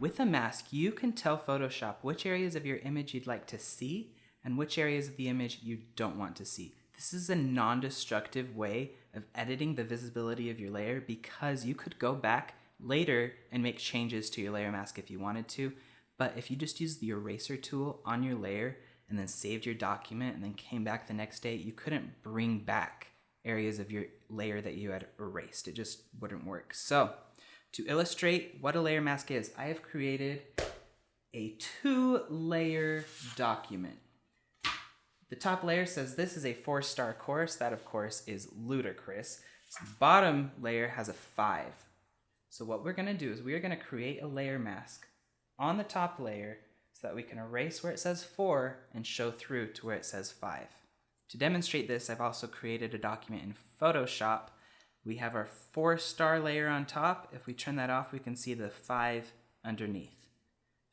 With a mask, you can tell Photoshop which areas of your image you'd like to see and which areas of the image you don't want to see. This is a non-destructive way of editing the visibility of your layer because you could go back later and make changes to your layer mask if you wanted to, but if you just use the eraser tool on your layer and then saved your document and then came back the next day, you couldn't bring back areas of your layer that you had erased. It just wouldn't work. So to illustrate what a layer mask is, I have created a 2-layer document. The top layer says this is a 4-star course. That, of course, is ludicrous. The bottom layer has a 5. So what we're going to do is we are going to create a layer mask on the top layer so that we can erase where it says 4 and show through to where it says 5. To demonstrate this, I've also created a document in Photoshop. We have our 4-star layer on top. If we turn that off, we can see the 5 underneath.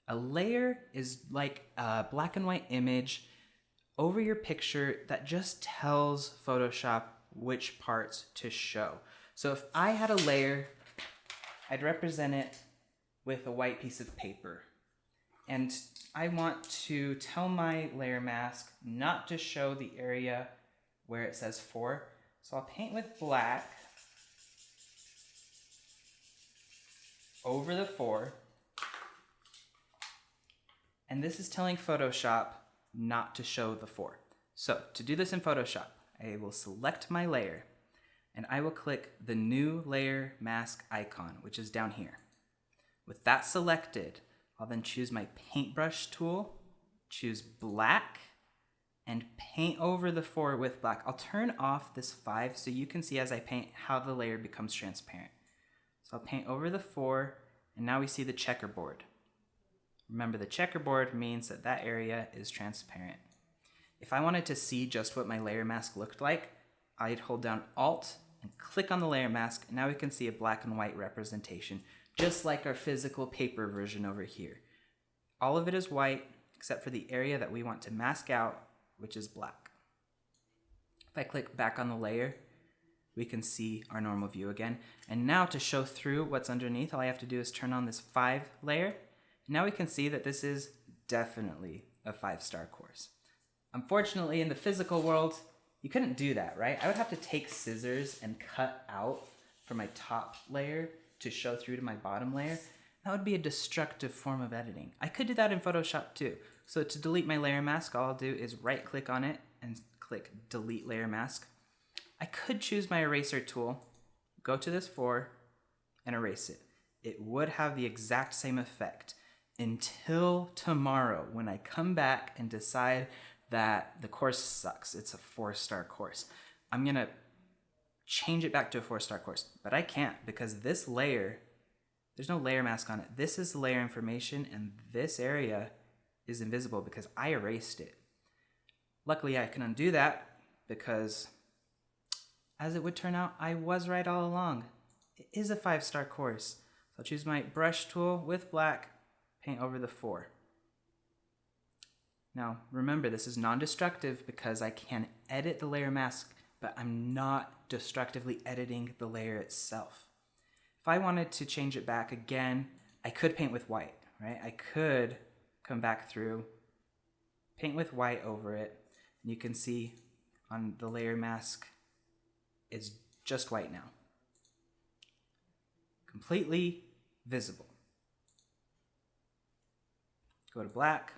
A layer is like a black and white image over your picture that just tells Photoshop which parts to show. So if I had a layer, I'd represent it with a white piece of paper. And I want to tell my layer mask not to show the area where it says 4. So I'll paint with black over the 4. And this is telling Photoshop not to show the 4. So to do this in Photoshop, I will select my layer and I will click the new layer mask icon, which is down here. With that selected, I'll then choose my paintbrush tool, choose black, and paint over the 4 with black. I'll turn off this 5 so you can see as I paint how the layer becomes transparent. So I'll paint over the 4, and now we see the checkerboard. Remember, the checkerboard means that that area is transparent. If I wanted to see just what my layer mask looked like, I'd hold down Alt and click on the layer mask, and now we can see a black and white representation, just like our physical paper version over here. All of it is white, except for the area that we want to mask out, which is black. If I click back on the layer, we can see our normal view again. And now to show through what's underneath, all I have to do is turn on this 5 layer. Now we can see that this is definitely a 5-star course. Unfortunately, in the physical world, you couldn't do that, right? I would have to take scissors and cut out from my top layer to show through to my bottom layer. That would be a destructive form of editing. I could do that in Photoshop too. So to delete my layer mask, all I'll do is right click on it and click delete layer mask. I could choose my eraser tool, go to this 4 and erase it. It would have the exact same effect until tomorrow when I come back and decide that the course sucks. It's a 4-star course. I'm gonna change it back to a 4-star course, but I can't because this layer, there's no layer mask on it. This is the layer information and this area is invisible because I erased it. Luckily, I can undo that because as it would turn out, I was right all along. It is a 5-star course. So I'll choose my brush tool with black, paint over the 4. Now, remember, this is non-destructive because I can edit the layer mask, but I'm not destructively editing the layer itself. If I wanted to change it back again, I could paint with white, right? I could come back through, paint with white over it, and you can see on the layer mask, it's just white now. Completely visible. Go to black.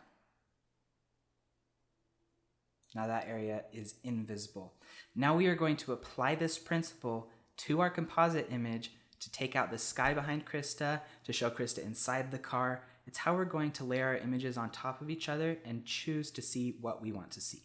Now that area is invisible. Now we are going to apply this principle to our composite image to take out the sky behind Krista, to show Krista inside the car. It's how we're going to layer our images on top of each other and choose to see what we want to see.